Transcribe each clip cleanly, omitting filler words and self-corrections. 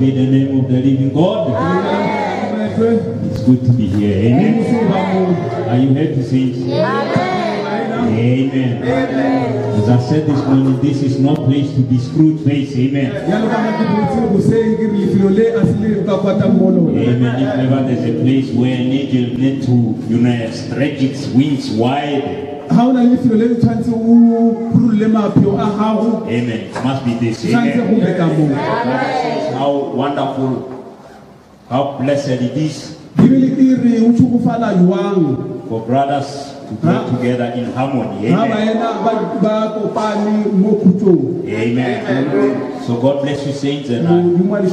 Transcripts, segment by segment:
be the name of the living God. It's good to be here. Amen. Are you happy, saints? Amen. As I said this morning, this is not place to be screwed face. Amen. Amen. If ever there's a place where an angel need to, stretch its wings wide. Amen. It must be this. Amen. How wonderful, how blessed it is for brothers to pray together in harmony. Amen. Amen. So God bless you, saints, and I understand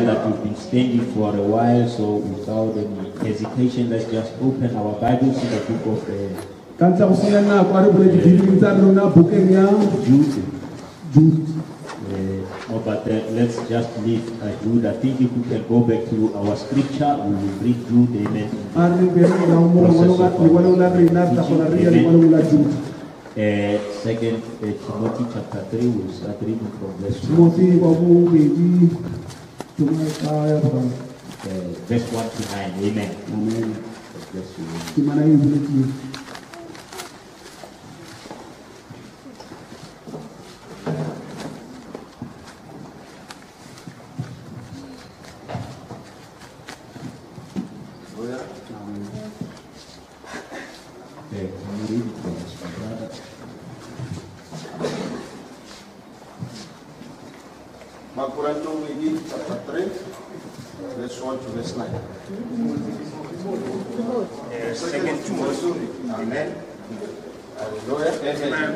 that you've been standing for a while, so without any hesitation, let's just open our Bibles in the book of Jude. But let's just leave Jude. I think if we can go back to our scripture, we will read Jude. Amen. Second Timothy chapter 3, we'll start reading from verse 1. Verse 1 to 9. Amen. Amen. Bless you. Chapter 3, verse 1 to verse 9. Second Timothy. Amen. Hallelujah. Amen.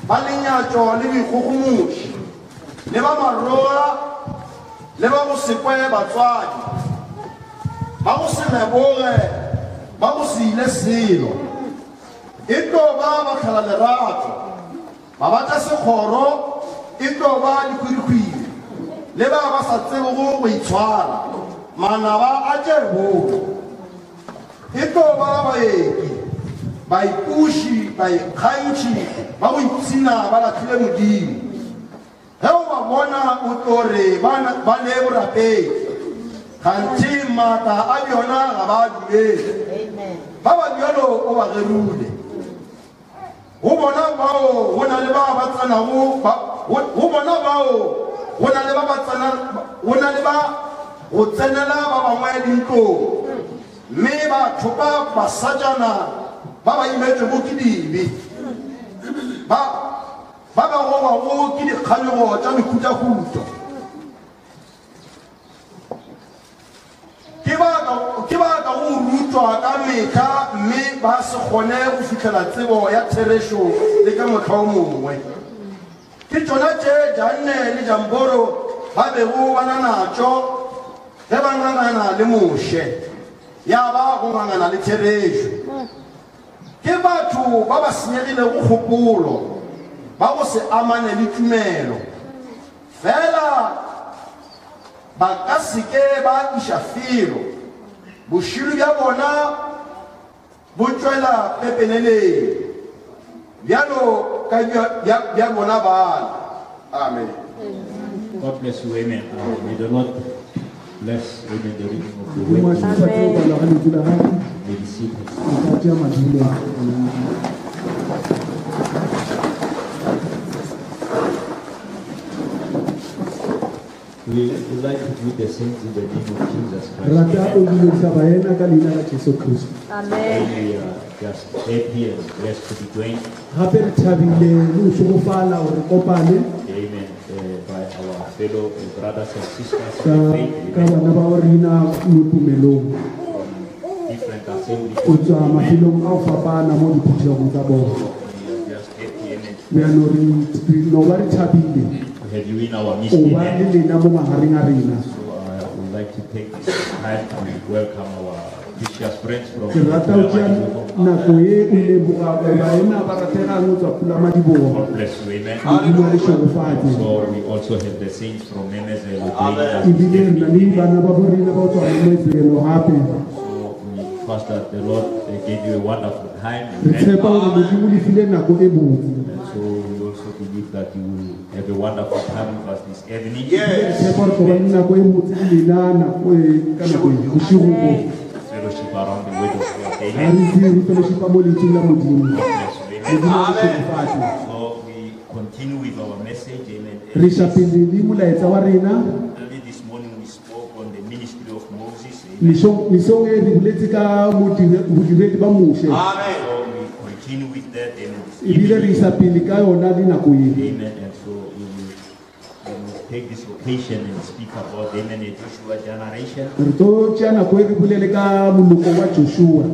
Balinyajo libi khukumushi leba maroa leba kusikwe batswadi ba go senebore ba go sile silo into ba khala lerato ba batla sekgoro into ba dikhwirikhwiri leba ba sa tsebo go itshwara mana ba a tjebo into ba baeki by pushi, by kanchi, by sina, by la Kilemudi. Helma Bona Utore, Banebra Pay, Kanti Mata, Abiona, about you. Baba Yolo over the rude. Ubona Bao, when I live about Sana, Ubona Bao, when I live about Sana, when I live about Utsanala, Baba Madinko, Meba, Tupa, Basajana. Baba imetwe bukidi baba wo kidi khanyo tsa mikuta kuto kiba ka go rutwa ka meka mme ba se gone go fitlhela tsebo ya theresho le ka motlho mongwe ke tsona tse janne le jamboro ba be go bana natso le bangana le moshe ya ba go ngana le theresho ke batho ba ba senyegile go kgopolo ba go se amane le tumelo fela ba ka seke ba ishafiro boshiru bja bona bo tswela pepelele bjalo ka bja bona bana. Amen. God bless you. Amen. May the Lord bless the reading of the word. May the seed we would like to greet the saints in the name of Jesus Christ. Amen. We are just happy and blessed to be joined. Amen. By our fellow brothers and sisters in faith. Different assemblies. We are just happy have you in our midst. So I would like to take this time to welcome our precious friends from ke rata o tšea nako ye o leboga baena ba rategang o tswa pula madiboga God bless you, amen. modimo a le šogofatse So we also have the saints from Memezelo. ebile re na le bana ba borena ba o tswa memezelo gape So we trust that the Lord gave you a wonderful time. re Amen. tshepa gore modimo le file nako e botse And so we also believe that you will have a wonderful time with us this evening. re tshepa gore go ba le nako e botse le lena nako ka nako e bosigogo Fellowship around the word of God. ga Amen. re itse re fellowshipa mo lentseng la modimo God bless you. Amen. modimo a le šogofatse So we continue with our message. Amen. re šapele le molaetsa wa rena Early this morning we spoke on the ministry of Moses. Amen. mesong e re boletse ka bodiredi ba mose So we continue with that. Amen. This ebile re evening. isa pele ka yona le nako e Amen. And so we will take this occasion and speak about Amen, the Joshua generation. re tlo tšea nako e re bolele ka moloko wa joshua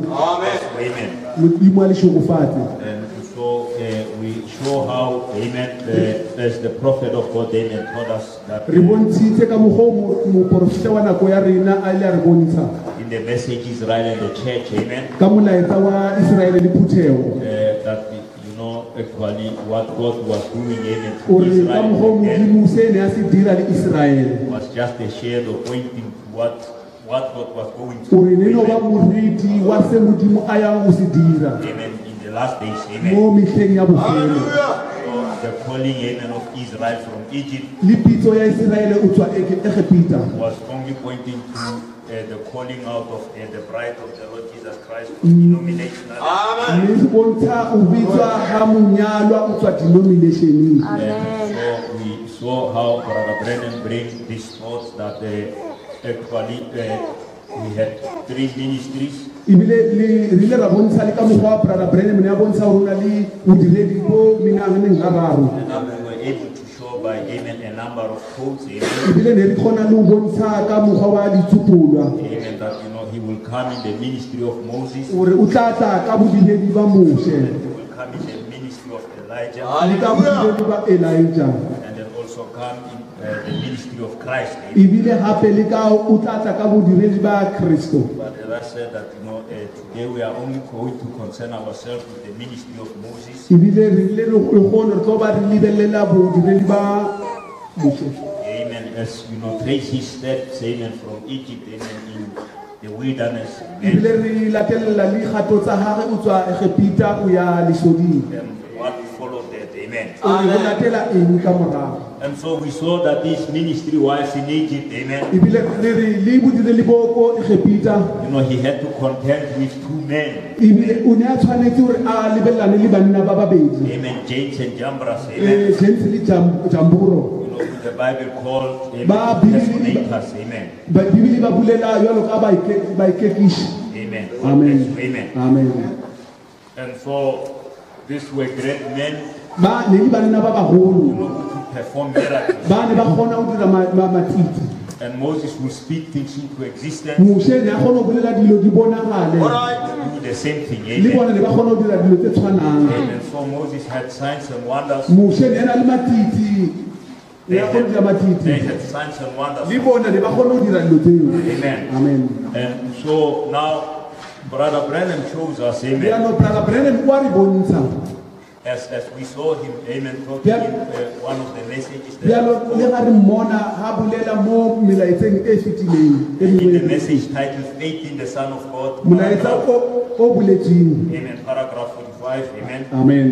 Amen. modimo a le šogofatse And so we show how, Amen, as the prophet of God, Amen, told us that re bontshitse ka mokgwa o moporofeta wa nako ya rena a ile a re bontsha in the message Israel and the church, Amen, ka molaetsa wa iseraele le phuthego that you know actually what God was doing, Amen, o to re ka Israel mokgwa and modimo se ne a se dira le iseraele was just a shadow pointing to what God was going o re ne no ba to. moriti wa se modimo a yang go se dira Amen. In the last days, Amen. mo metlheng ya bofelo So the calling, Amen, of Israel from Egypt le pitso ya iseraele o tswa egepita was only pointing to the calling out of the bride of the Lord Jesus Christ from denominational. mme se bontsha o bitswa ga monyalwa o tswa denominationeng And so we saw how Brother Brennan brings these thoughts that actually we had three ministries. ebile re ile ra bontsha le ka mokgwa wa brother Branham ne a bontsha gore o na le bodiredi bo menaganeng gararo And we were able to show by Amen a number of quotes, Amen, ebile ne re kgona le go bontsha ka mokgwa wa ditsupolwa Amen, that you know he will come in the ministry of Moses, gore o tla tla ka bodiredi ba mose he will come in the ministry of Elijah, le ka bodiredi ba elijah and then also come in the ministry of Christ. Amen. ebile gape le ka o tla tla ka bodiredi ba kristo But as I said that you know today we are only going to concern ourselves with the ministry of Moses. ebile re ile re kgone re tlo ba re lebelela bodiredi ba mose Amen. As you know, trace his steps, Amen, from Egypt, Amen, in the wilderness. ebile Amen. re latelela le kgato tsa gage o tswa egepita o ya lesoding And what followed that, Amen. o re go latela eng ka morago And so we saw that this ministry was in Egypt, Amen. ebile re re le bodiredi boko egepita You know, he had to contend with two men, ebile o ne a tshwanetse gore a lebelelane le banna ba babedi Amen, James and Jambres, Amen. james le jamburo You know, who the Bible called, Ba- Amen, impersonators, Amen. bibele ba bulela jalo ka baikekiši Amen. God amen bless you, Amen. amen And so these were great men, ba ne le banna ba you bagolo know, who could perform miracles. ba ne ba kgona go dira matiti And Moses will speak things into existence, mose ne a kgona go bolela dilo di bonagale do the same thing, le Amen. bona ne ba kgona go dira dilo tse tshwanang And so Moses had signs and wonders. mose ne a na le matiti ne a kgona go dira They matiti had signs and wonders. le bona ne ba kgona go dira dilo tseo Amen. amen And so now Brother Brennan shows us, Amen, yaanong brother Branham wa re bontsha as we saw him, Amen, talking in one of the messages that bjalo le ga re mmona ga bolela mo melaetseng e fetileng e in the mengwe message titled Faith in the Son of God, molaetsa o boletseng Amen, paragraph 45, Amen. amen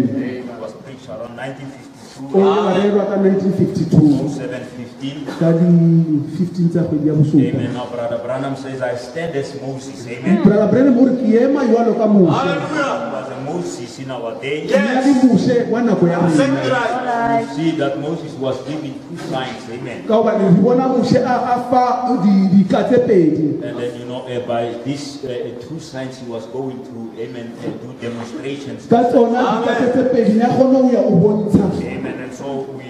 It was preached around 1952, o ile wa rerwa ka 1952 07:15. ka di-15 tsa kgwedi ya bosupa Amen. Now Brother Branham says, I stand as Moses, Amen. brother Branham o re ke ema jalo ka mose Was a Moses in our day. ke na le mose wa nako ya rena You see that Moses was given two signs, Amen. ka gobane re bona mose a fa dika tse pedi And then, you know, by these two signs, he was going to, Amen, do demonstrations. ka tsona dika tse pedi ne a kgone go ya o bontsha Amen. And so we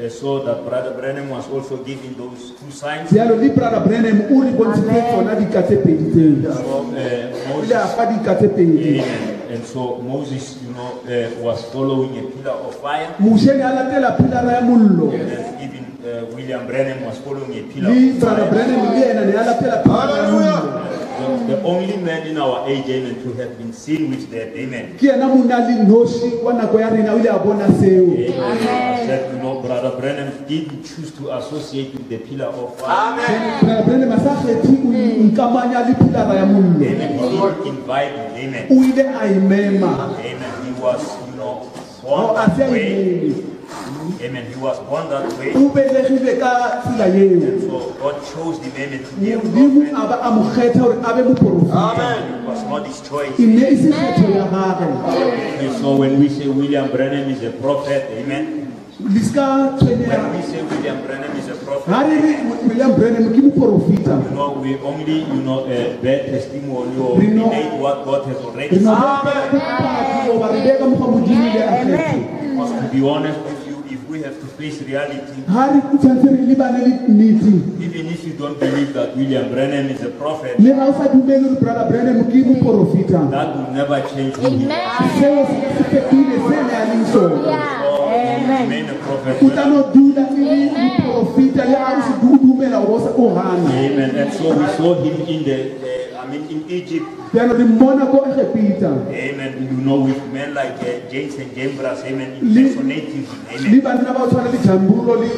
saw that Brother Branham was also given those two signs. jalo le brother Branham o re bontshitse tsona dika tse pedi tseo So o ile a Moses, fa dika tse pedi Amen. And so Moses, you know, was following a pillar of fire. mose ne a latela pilara ya mollo And even William Branham was following a pillar le of brother fire. Branham le ena ne a latela pilara ya mollo The the only man in our age, amen, to have been seen with that, amen. ke ena mona le noši wa nako ya rena o ile a bona seo I said, you know, Brother Branham didn't choose to associate with the pillar of fire. Brother Branham a sa kgethe go ikamanya le pilara ya mollo Amen. He didn't invite him, amen. o ile a emema Amen. He was, you know, o born a that se a way. emele Amen. He was born that way. o belegile ka tsela eo So God chose him, amen, to be a modimo prophet. a ba a mo kgetha gore a be moporofita It was not his choice. e ne e se kgetho ya gage And so when we say William Branham is a prophet, amen. le ska tshwenyega When we say William Branham is a prophet, ga re re William Branham ke moporofita you know, we only, you know, bear testimony or We know- relate what God has already re no said. goba re beka mokgwa modimo le a kgethe Because to be honest with you, if we have to face reality, ga re tshwanetse re lebane le nnete even if you don't believe that William Branham is a prophet, le ga o sa dumele gore Brother Branham ke moporofita that will never change who he is. seo se ka se fetile se ne a leng sone So he remain a prophet. o tla no dula e le moporofita le ga o se dumela gore o gana Amen. And so we saw him in in Egypt. jaanong re mmona ko egepita Amen. You know, with men like James and Jambres, amen, impersonating him. le Amen. banna ba o tshwana le jambulo le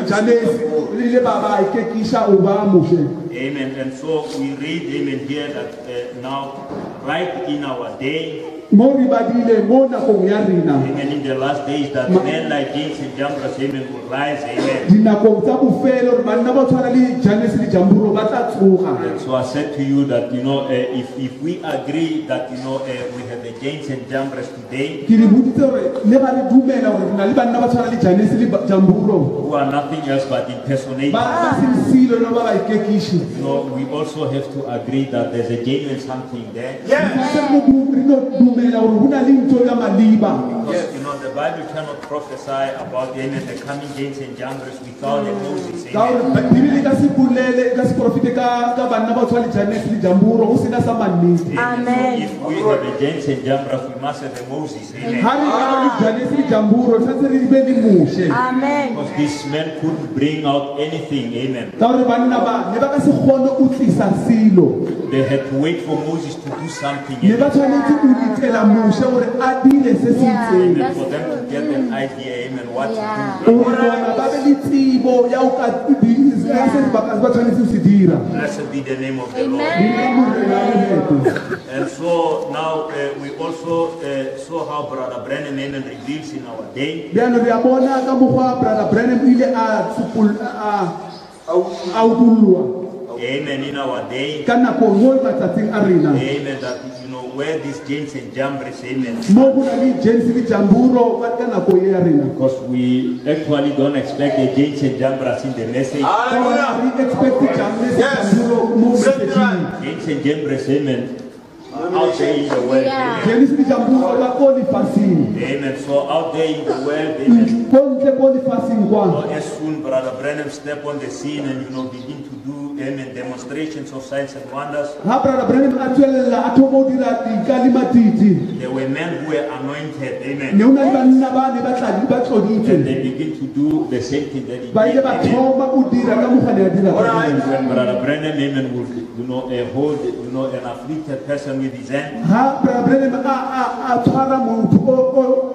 janesi le ba ba ikekiša o ba moše Amen. And so we read, amen, here that now, right in our day, mo re badile mo nakong ya rena amen, in the last days, that men like James and Jambres, amen, will rise. Amen. dinakong tsa bofelo gore banna ba o tshwana le janesi le jambulo ba tla tsoga And so I said to you that, you know, if we agree that, you know, we have the James and Jambres today, ke le boditse gore le ga re dumela gore re na le banna ba tshwana le janesi le jambulo who are nothing else but impersonators, ba sensilo le ba ba ikekiši you know, we also have to agree that there's a genuine something there. re no dumela gore go na le ntho ya maliba Because, you know, the Bible cannot prophesy about, amen, the coming James and Jambres without a Moses. ka Amen. gore bibele e ka se bolele e ka se profite ka banna ba o tshwana le janesi le jambulo go sena sa mannete Amen. So if we have a James and Jambres, we must have a Moses. Amen. ga re ka le janesi le jambulo tshwanetse re be le moše Because these men couldn't bring out anything. Amen. ka gore banna ba ne ba ka se kgone o tlisa selo They had to wait for Moses to do something. ne ba Amen. tshwanetse o letela moše gore a dire se se itseng Amen. For them to get an idea, amen, what to do. gore bona ba be le tsebo ya o ka ya se ba tshwanetse go se dira Blessed be the name of the Lord. Dira gore na le leto. And so now we also saw how Brother Branham, amen, reveals in our day. bjano re a bona ka mokgwa Brother Branham ile a utullwa Amen. In our day. ka nako mo matsatsing a rena Amen. That, you know, where these James and Jambres, amen. mo go na le James le jamburo ka nako ye ya rena Because we actually don't expect the James and Jambres in the message. ka gore re expect James le jamburo mo messaging James and Jambres, amen. Out there in the world. Amen. James le jamburo ba ko lefasing Amen. So out there in the world, amen. ko ntle ko lefasing kwa As soon Brother Branham step on the scene and, you know, begin to do, amen, demonstrations of signs and wonders, ha Brother Branham a tswelela a thomo dira dikalimatiti there were men who were anointed, ne amen. una le banna ba ne ba And tloditse they begin to do the same thing that he ba ile did. ba Amen. thoma o dira ka mokgwa ne a dira ka teng. And when Brother Branham, amen, would, you know, hold, you know, an afflicted person with his hand, ha Brother Branham a tshwara motho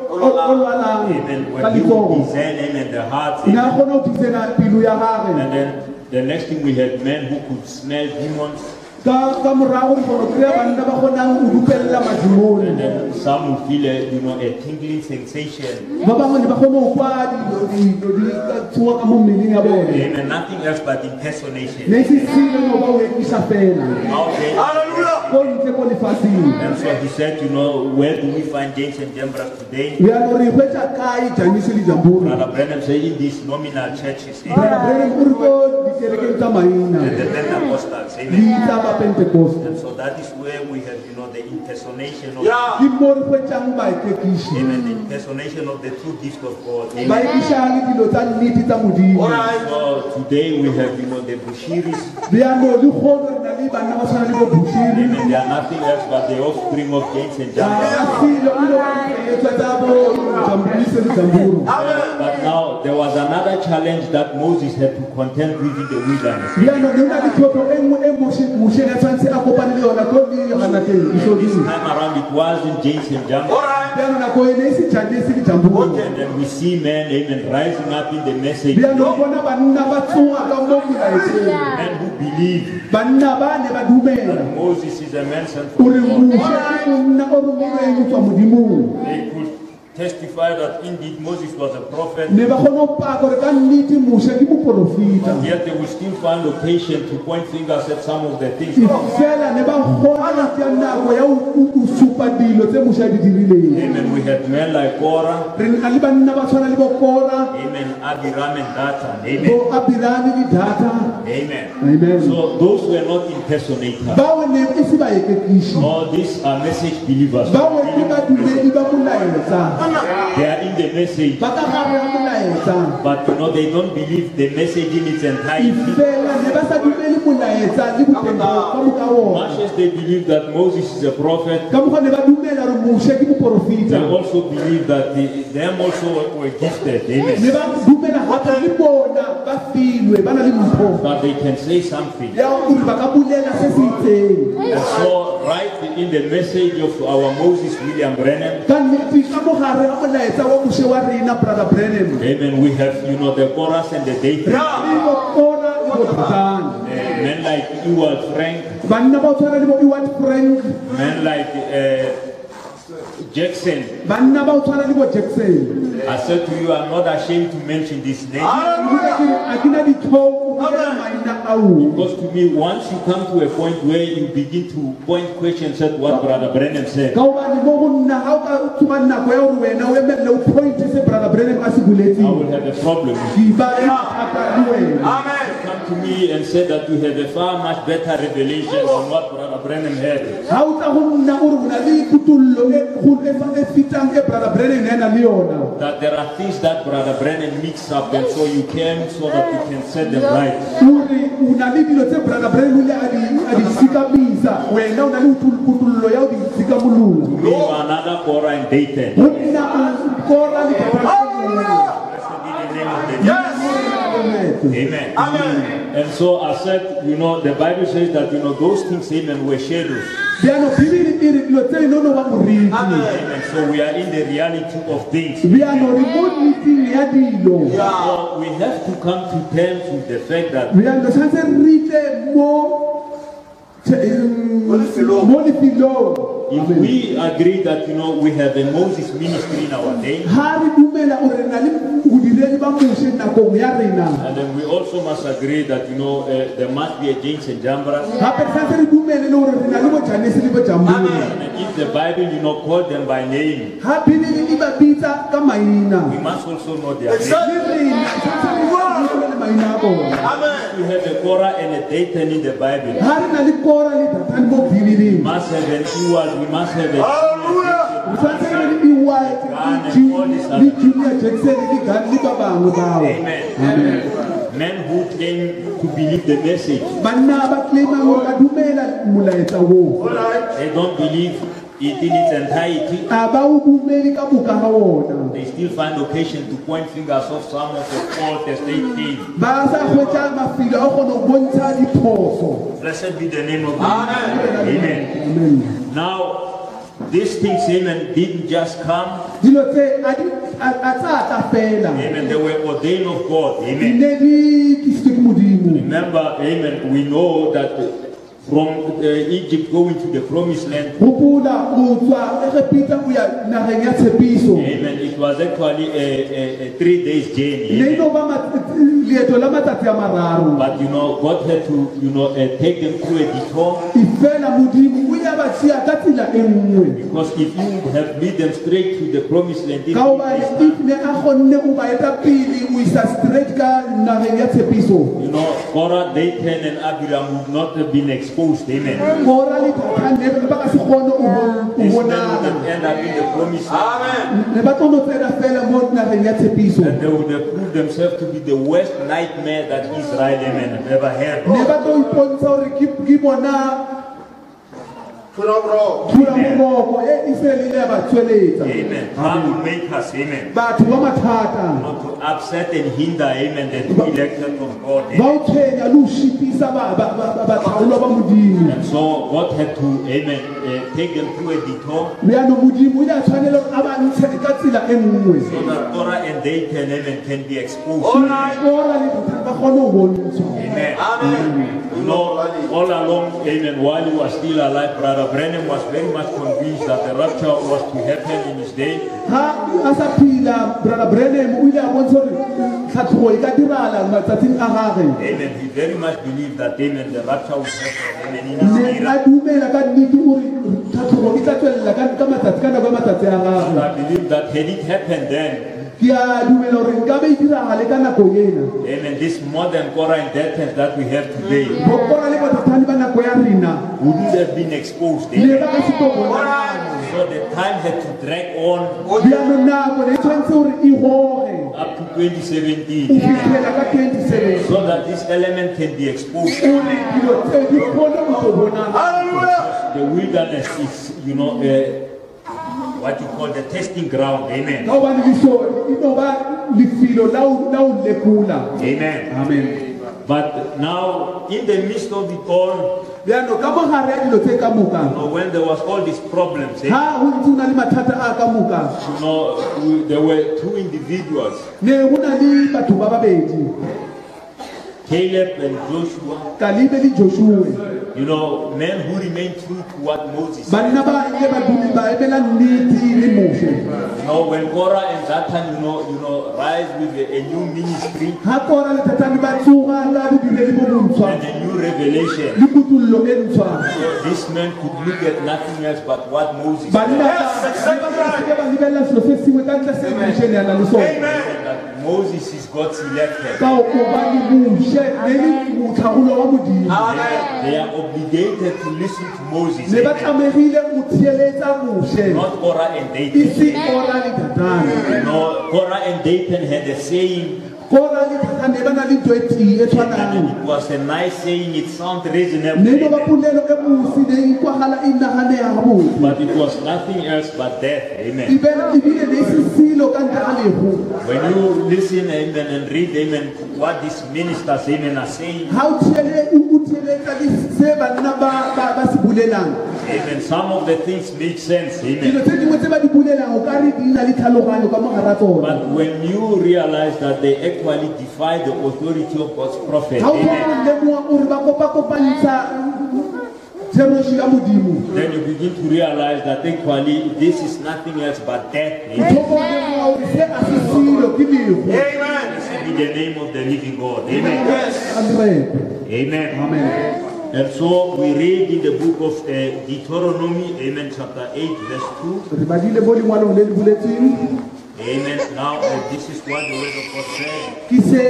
o lwalang amen, ka when he would letsogo discern, amen, the hearts, ne a amen. kgone go disena pelo ya gage And then the next thing we had men who could smell demons, ka morago re kgone kry-a banna ba kgonang go dupelela and madimone then some would feel a, you know, a tingling sensation. ba bangwe ne ba kgone go kwa dilo di tshoga ka mo mmeleng ya bone Amen. Nothing else but impersonation. ne se sile no ba o ekisa fela Out there. ko ntle ko lefasing And so he said, you know, where do we find James and Jambres today? bjalo re hwetša kae janise le jamburo Brother Branham said in these nominal churches, amen, Brother Branham o re ko dikerekeng tsa maina and the Pentecostals, le amen. tsa ba pentecost And so that is where we have, you know, the impersonation of, ke mo re hwetšang baekekiši amen, the impersonation of the true gift of God. ba Amen. ekiša le dilo tsa nnete tsa modimo So today we have, you know, the Bushiris, bjalo le kgone re na le banna ba tshwana le bo buširi amen. They are nothing else but the offspring of James and Jambres. asilo ilo baetswa tsa bo jambulise le jamburo But now Now, there was another challenge that Moses had to contend with in the wilderness. bjano le na ditlhopho e nngwe e Moshe a tshwanetse a kopane le yona ko le Yohana teng This isodimo time around, it wasn't James and Jambres. bjano nako e ne e se jane se dijambong And then we see men, amen, rising up in the message. bjano bona banna ba tsoga ka mo molaetseng Men who believe banna ba ne ba dumela Moses is a man sent gore from God. Moshe ke monna o romelweng go tswa modimong They could testify that indeed Moses was a prophet. ne ba kgone go paka gore ka nnete Moshe ke moporofita Yet they will still find occasion to point fingers at some of the things. fela ne ba kgona tea nako ya o supa dilo tse Moshe a di dirileng Amen. We had men like Korah. re na le banna ba tshwana le bokora Amen. Abiram and Dathan. Amen. bo abirame le data Amen. amen So those were not impersonators. bao ne e se baekekiši No, these are message believers. bao ke badumedi ba molaetsa They are in the message, ba ka gare ga molaetsa but they don't believe the message in its entirety. fela ne ba sa dumele molaetsa le boteng ka moka ona Much as they believe that Moses is a prophet, ka mokgwa ne ba dumela gore Moshe ke they moporofita also believe that them also were gifted. ne Amen. ba dumela gape le bona ba filwe ba na le mpho That they can say something. ya gore ba ka bolela se se itseng And so, right in the message of our Moses William Branham, ka nnete ka mogare ga molaetsa wa Moshe wa rena brother Branham amen, we have, the chorus and the Dathan. le bokora le bodatane Men like Ewald Frank, banna ba o tshwana le bo Ewart Frank men like Jackson. banna ba o tshwana le bo Jackson I said to you, I'm not ashamed to mention this name. a ke na ditlhoko go kena maina ao Because to me, once you come to a point where you begin to point questions at what Brother Branham said, ka gobane mo go nna ga o ka tsoga nako ya gore wena o emelele o pointe se brother Branham a se I will boletseng have a problem with you. ke ba e mathata le wena Come to me and say that you have a far much better revelation than what Brother Branham had. ga o tla go nna gore o na le putollo e fetang e brother Branham ne a na le yona That there are things that Brother Branham mixed up, and so you came so that you can set them right. gore o na le dilo tse brother Branham o ile a di sikamisa wena o na le putollo ya o di sikamolola You are another Korah and Dathan. go nna o kora le Blessed be the name of the Lord. Amen. And so I said, the Bible says that, those things, amen, were shadows. bjano bibele e re dilo tse e no no ba moriti Amen. So we are in the reality of things. bjano re mo nnetseng ya dilo So we have to come to terms with the fact that bjano tshwanetse re tle mo lefelong if we agree that, we have a Moses ministry in our day, ga re dumela gore re na le bodiredi ba Moshe nakong ya rena and then we also must agree that, there must be a James and Jambres. gape re tshwanetse re dumele le gore re na le bojanese le bojambole And if the Bible, call them by name, ga bibele e ba bitsa ka maina we must also know their name. le rena tshwanetse re dumele le maina a bona We have a Korah and a Dathan in the Bible. ga re na le kora le datane mo We bibeleng must have an Ewald, we must have a re tshwanetse re le Ewart le Junior Jackson le Gunn le ba bangwe bao Amen. Men who came to believe the message. banna ba claimang gore ba dumela molaetsa oo They don't believe it in its entirety. a ba o dumele ka moka ga ona They still find occasion to point fingers of some of the fault as they came. ba sa hwetša mafelo a kgone go bontsha diphoso Blessed be the name of God. Amen. amen Now, these things, amen, didn't just come. dilo tse a tsa tla fela Amen. They were ordained of God. di Amen. ne di tlisitswe ke modimo Remember, amen, we know that from Egypt going to the promised land, gopola go tswa Egepita go ya nageng ya tshepiso amen, it was actually a 3 days journey. ne e Amen. no ba leeto la matsatsi a mararo But God had to, take them through a detour, e fela modimo o ya ba tšea ka tsela e nngwe because if you have lead them straight to the promised land, ka gobane if ne a kgonne go ba eta pele o isa straight ka nageng ya tshepiso Korah, Dathan, and Abiram would not have been exposed. Amen. kora le datane ba ka se kgone o These men would bonala have ended up in the promised land, ne ba tlo no tsena fela mo nageng ya tshepiso and they would have proved themselves to be the worst nightmare that Israel, amen, have ever had. ne ba tlo ipontsha gore ke bona Thula boroko. thula boroko e iselile ba tsweletsa Amen. Troublemakers, amen. batho ba mathata Not to upset and hinder, amen, the true elected of God. ba Amen. o tshwenya le ho shitisa batlhaolwa ba modimo And so God had to, amen, take them through a detour leano modimo o ile a tshwanela hore a ba ntshe ka tsela e nngwe so that Korah and Dathan, amen, can be exposed. Korah le Dathan ba kgone ho bontshwa Amen. Amen. You know, all along, amen, while he was still alive, Brother Brennan was very much convinced that the rapture was to happen in his day. ha a sa phela brother Branham o ile a bontsha hore tlhatlhogo e ka dirala matsatsing a gagwe Amen. He very much believed that, amen, the rapture would happen, amen, in his ne a era. dumela ka nnete gore tlhatlhogo e tla tswelela ka matsatsi ka nako ya matsatsi a And gagwe I believe that had it happened then, ke a dumela gore nka be e diragale ka nako ena amen, this modern Korah and Dathan that we have today bokora le badathani ba nako ya rena wouldn't have been exposed. le Amen. ba ka se tlo bona So the time had to drag on bjano nako ne e tshwanetse gore e goge up to 2017 o fitlhela ka 27 so that this element can be exposed. gore dilo tse di kgone go tlo bonala Hallelujah. The wilderness is, you know, what you call the testing ground. Amen. ka gobane diso e no ba lefelo la o lekola Amen. amen But now, in the midst of it all, bjano ka mogare ya dilo tse ka moka when there was all these problems, ha go ntse o na le mathata a ka moka there were two individuals, ne go na le batho ba babedi Caleb and Joshua, Kalibe le Joshua men who remained true to what Moses said. banna ba ile ba dumi ba emela nnete le mose When Korah and Dathan, rise with a new ministry ha Korah le Dathan ba tsoga ka bodumedi bo bontshwa and a new revelation, le kutullo e ntshwa this man could look at nothing else but what Moses banna said. ba lebella selo se sengwe ka ntle se mose ne a na le sone That Moses is God's elected. ka o ba le mose ne le motlhagolo wa modimo They are obligated to listen to Moses. ne ba Amen. tlamegile go theeletsa mose Not Korah and e Dathan. se Korah le Dathan Korah and Dathan had a saying, Korah le Dathan ne ba na le ntho e tee e and tshwanang it was a nice saying, it sounded ne no ba reasonable, pulelo e mosi ne e kwagala e nagane ya gabotse but it was nothing else but death. Amen. ebile ne se selo ka ntle ga lego When you listen, amen, and read, amen, what these ministers, amen, are saying, ga o theeletsa se banna ba se bulelang amen, some of the things make sense, dilo amen. tse dingwe tse ba di bulelang o ka re di na le tlhaloganyo ka mogara tsona But when you realize that they actually defy the authority of God's prophet, ga o amen, kgone go lemoga gore ba kopakopantsha tshepetso ya modimo then you begin to realize that actually this is nothing else but death. Amen. o kgone lemoga gore se a se selo ke lego Amen. In the name of the living God. Amen. Amen. amen And so we read in the book of Deuteronomy, amen, chapter 8, verse 2. re badile mo lengwalong le le buletseng Amen. Now, this is what the word of God says. ke se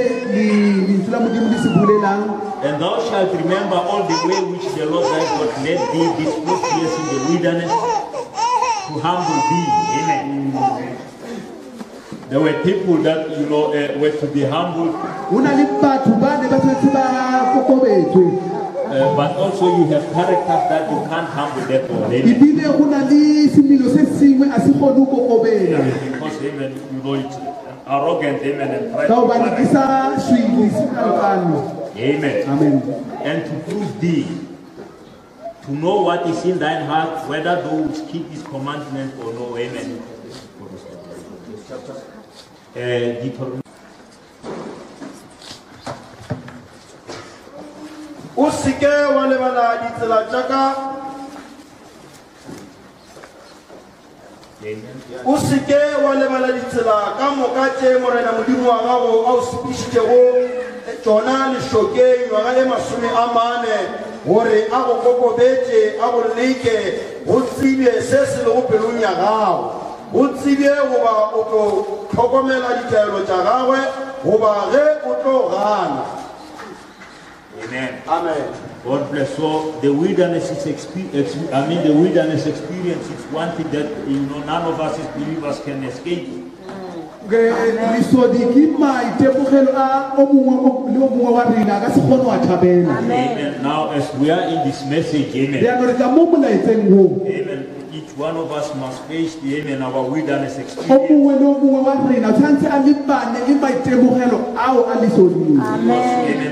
lentswe la modimo le se bulelang And thou shalt remember all the way which the Lord thy God led thee these 40 years in the wilderness to humble thee. Amen. There were people that, were to be humbled, go na le batho ba ne ba tshwanetse ba kokobetswe but also you have characters that you can't humble that all. Amen. ebile go na le semelo se sengwe a se kgone go kokobela Because, amen, it's arrogant, amen, and ka gobane ke pride. sa swile se kalokano Amen. amen And to prove thee, to know what is in thine heart, whether thou wilt keep his commandments or no. Amen. Deuteronomy. O seke wa lebala ditsela tša ka o seke wa lebala ditsela ka moka tše morena modimo wa gago a o sepišitšego tšona lešokeng ngwaga e 40 gore a go kokobetše a go leke go tsebe se se lego pelong ya gago go tsebe goba o tlo tlhokomela ditaelo tša gagwe goba ge o tlo gana. Amen. Amen. God bless. So the wilderness the wilderness experience is one thing that none of us as believers can escape. Amen. Now, as we are in this message, amen. Amen. Each one of us must face the amen our wilderness experience. Amen.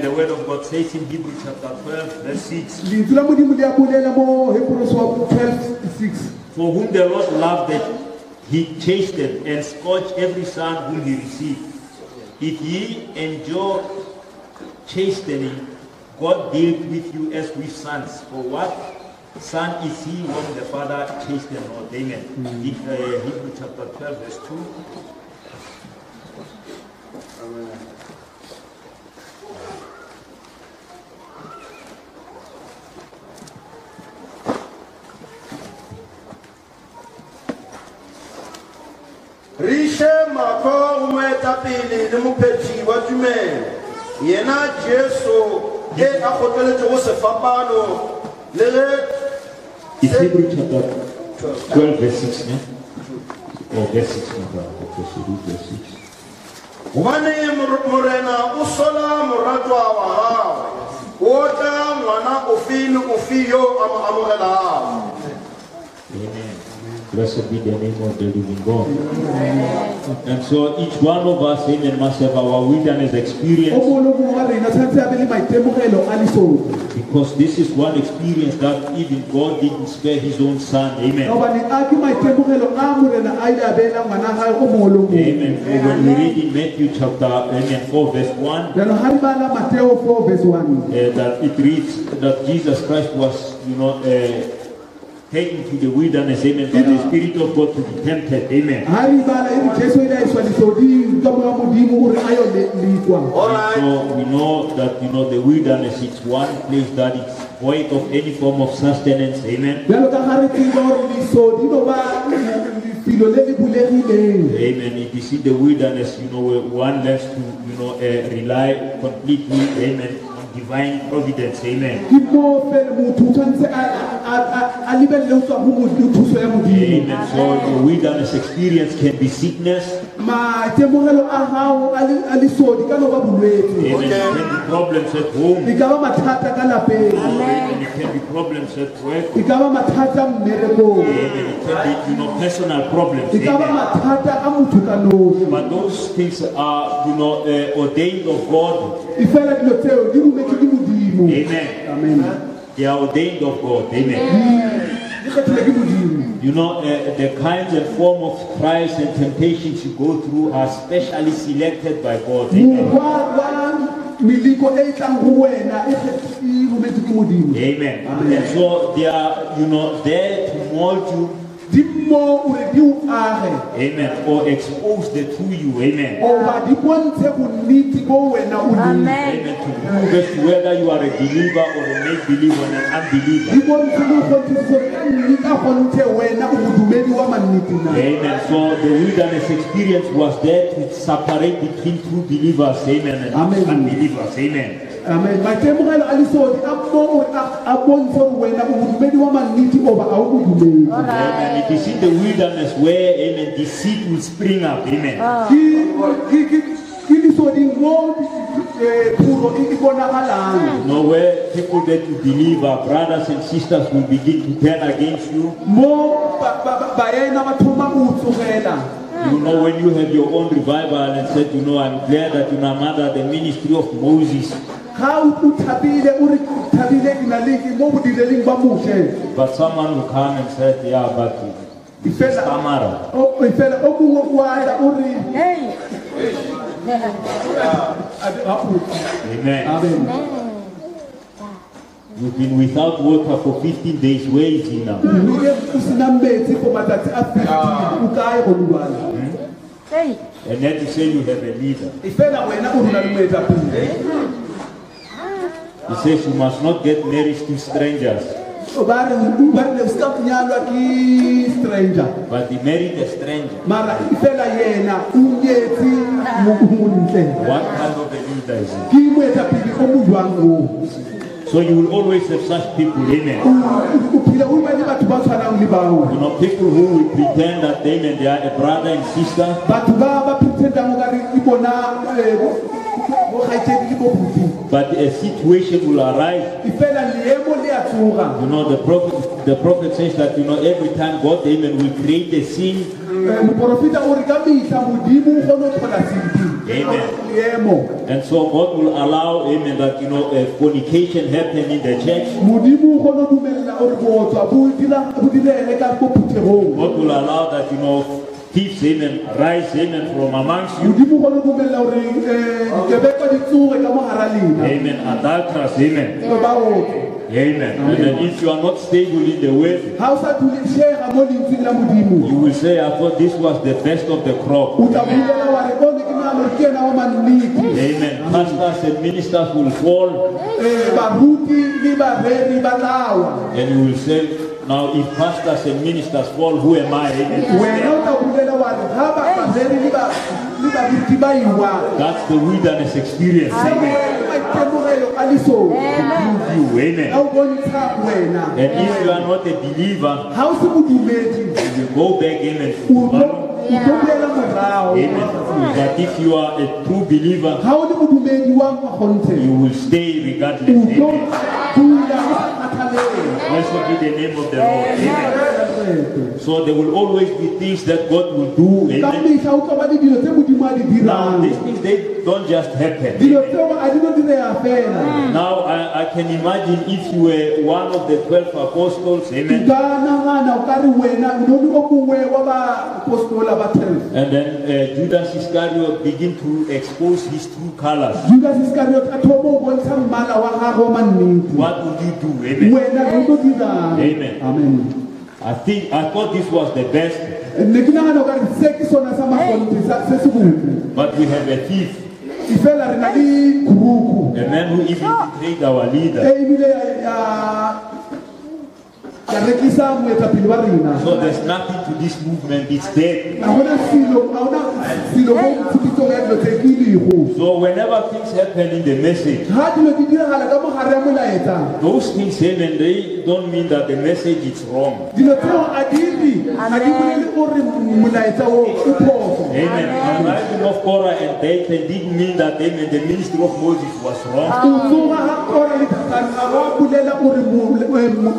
The word of God says in Hebrews chapter 12, verse 6. For whom the Lord loved, he chastened and scourged every son whom he received. If ye endure chastening, God dealt with you as with sons. For what son is he whom the Father chastened not? Amen. Hebrews chapter 12, verse 2. Amen. Riche mako umetapili de mupeti wa tumel. Yena Jesu e akotele to se fapano. It's Hebrews chapter 12, verse 6, ne? Or verse 6, verse 6. Wani murena usola muratwa wa hao. Wota mwana ufiyo amurela. Amen. Blessed be the name of the living God. And so each one of us, amen, must have our wilderness experience. Because this is one experience that even God didn't spare his own son. Amen. Amen. When we read in Matthew chapter 4 verse 1, that it reads that Jesus Christ was, taken to the wilderness, amen, by the Spirit of God to be tempted, amen. So we know that, the wilderness is one place that is void of any form of sustenance, amen. Amen. If you see the wilderness, where one learns to, rely completely, amen, divine providence, amen. Amen. So the wilderness experience can be sickness. Amen. It can be problems at home. Amen. It can be problems at work. Amen. It can be, personal problems. Amen. But those things are, ordained of God. Amen. Amen. They are ordained of God. Amen. The kinds and form of trials and temptations you go through are specially selected by God. Amen. Amen. And so they are, there to mold you. Amen. Or expose the to you. Amen. Amen. To prove as to whether you are a believer or a make-believer or an unbeliever. Amen. So the wilderness experience was there to separate between true believers. Amen. And unbelievers. Amen. Amen. Amen. It is in the wilderness where, amen, the seed will spring up. Amen. Where people that you believe are brothers and sisters will begin to turn against you. When you have your own revival and said, I'm glad that I'm under the ministry of Moses. But someone will come and say, yeah, but Tamara. Amen. You've been without water for 15 days. Where is he now? And then you say you have a leader. He says you must not get married to strangers. But he married a stranger. What kind of a leader is he? So you will always have such people, amen. People who will pretend that they are a brother and sister. ithutang o ka re ke bona bo kgaitsedi le bo buti but a situation will arise. e fela leemo le a tsoga You know, the prophet says that, you know, every time God, amen, will create a scene, moporofita o re ka mehla modimo o kgone go tlhola sedi Amen. leemo and so God will allow, amen, that, you know, fornication happen in the church. modimo o kgone go dumelela gore botswa bo direge ka ko phuthegong God will allow that, you know, thieves, amen, rise, amen, from amongst you. modimo o kgone go dumelela gore dikebekwa di tsoge ka mo gara lena Amen. Adulterers, amen. baotswe Amen. And then if you are not stable in the way, ga o sa dulešega mo lentsweng la modimo you will say, I thought this was the best of the crop. o tla bolela wa re bone ke nagano ke ena wa mannete Amen. Pastors and ministers will fall, baruti le bareri ba tlawa and you will say, now if pastors and ministers fall, who am I? Amen. wena o tla bolela wa re ga bareri le baruti ba iwa That's the wilderness experience. Amen. maitemogelo a lesong Prove you. Amen. a o bontsha wena And if you are not a believer, ga o se modumedi you will go back, amen. o tlo boela morago Amen. But if you are a true believer, ga o le modumedi wa magontshe you will stay o regardless. tlo Amen. dula o sa kgathalele Blessed be the name of the Lord. Amen. So there will always be things that God will do. ka Amen. mehla o tlo ba le dilo tse modimo a di Now dirang these things, they don't just happen. dilo Amen. tseo a di no direga fela Now I can imagine if you were one of the 12 apostles, amen, ka nagana o ka re wena o ne o mongwe wa baapostola ba 12 and then Judas Iscariot begin to expose his true colors. judas iscariot a thomo o bontsha mmala wa gagwe wa mannete What would you do? Amen. wena o tlo dirang Amen. amen I thought this was the best, ne ke nagana o ka re se ke sona sa magonte se se botle but we have a thief, e fela re na le kuruku a man who even betrayed our leader. e ebile ya rekisa moetapele wa rena So there's nothing to this movement, it's dead. ga gona selo mo tshupitsong ya dilo tse ke ilego So whenever things happen in the message, ga dilo di diragala ka mogare ya molaetsa those things, amen, they don't mean that the message is wrong. dilo tseo a di bolele gore molaetsa o o phoso Amen. The rising of Korah and Dathan didn't mean that, amen, the ministry of Moses was wrong. o tsoga ga kora le Datani ga ba bolela gore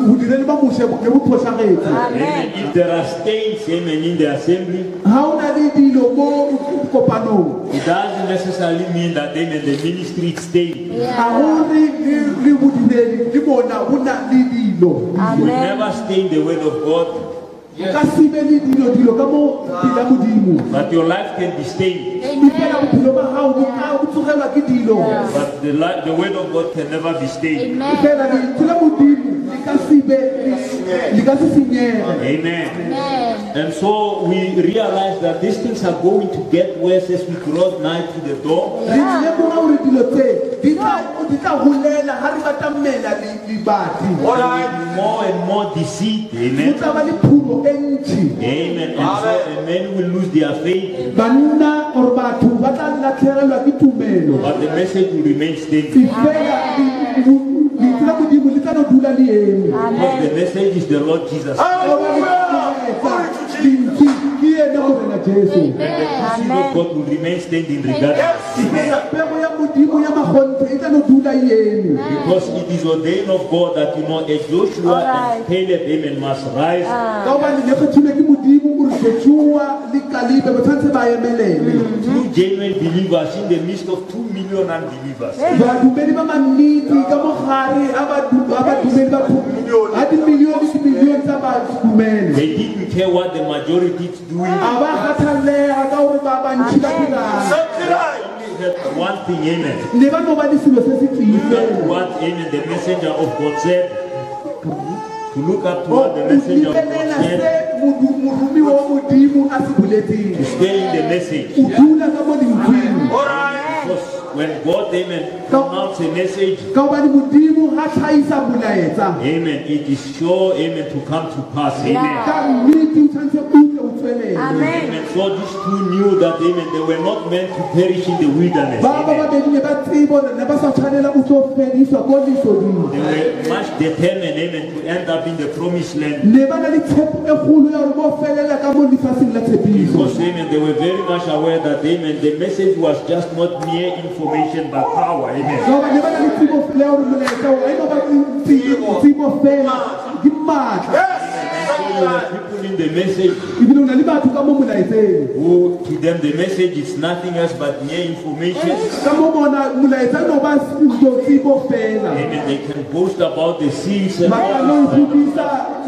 bodiredi ba mose le bo phosagetse Amen. If there are stains, amen, in the assembly, ga o na le dilo mo kopanong it doesn't necessarily mean that, amen, the ministry is stained. ga gore le bodiredi le bona go na le dilo We never stain the word of God, o ka sibe le dilo ka mo pila modimo but your life can be stained. di fela bophelo ba gago bo tsogelwa ke dilo But the word of God can never be stained. fela lentswe la modimo le ka se senyege Amen. And so we realize that these things are going to get worse as we draw nigh to the door. re lemoga gore dilo tse di tla golela ga re batamela lebati More and more deceit. go Amen. tla ba le phulo e ntšhi Amen. And so men will lose their faith, banna or batho ba tla latlhegelwa ke tumelo but the message will remain steady. e fela lentswe la modimo le tla no dula le eme Because the message is the Lord Jesus. lentswe ke ene morena jesu And the message of God will remain standing regardless. pego ya modimo ya magontshe e tla no dula e eme Because it is ordained of God that, you know, as Joshua and Caleb, amen, must rise. ka gobane le kgethilwe ke modimo gore josua le kalibe ba tshwanetse ba emelele True genuine believers in the midst of 2 million unbelievers. badumedi ba mannete ka mogare a badumedi ba a dimilione tsa badumele They didn't care what the majority is doing. a ba kgathalega ka gore ba bantši ba dirang Only had one thing, amen. ne ba no ba le selo se se tee That's fela what, amen, the messenger of God said. To look up to o what the messenger of God lebelela said. se morumi wa modimo a se boletseng To stay in the message. o dula ka mo lentsweng Because when God, amen, pronounce a message, ka gobane modimo ga tlhaisa molaetsa amen, it is sure, amen, to come to pass. Amen. ka nnete o tshwanetse o tle o felele. Amen. So these two knew that amen, they were not meant to perish in the wilderness. Ba Amen. babedi ne ba tsebo ne ba sa tshwanela go tlo fediswa ko lesoding. They were much determined amen, to end up in the promised land. Ne ba na le tshepo e kgolo ya gore bo felela ka mo lefatsheng la tshepiso. Because amen, they were very much aware that amen, the message was just not mere information but power. Amen. Ngoba ne ba na le tsebo ya gore molaetsa o eno ba tsebo fela ke matla. So there were people in the message Ebile o na le batho ka mo molaetseng. who to them the message is nothing else but mere information. Ka mo bona molaetsa no ba tsebo fela. Amen. They can boast about the seals and Ba ka all no this, hudisa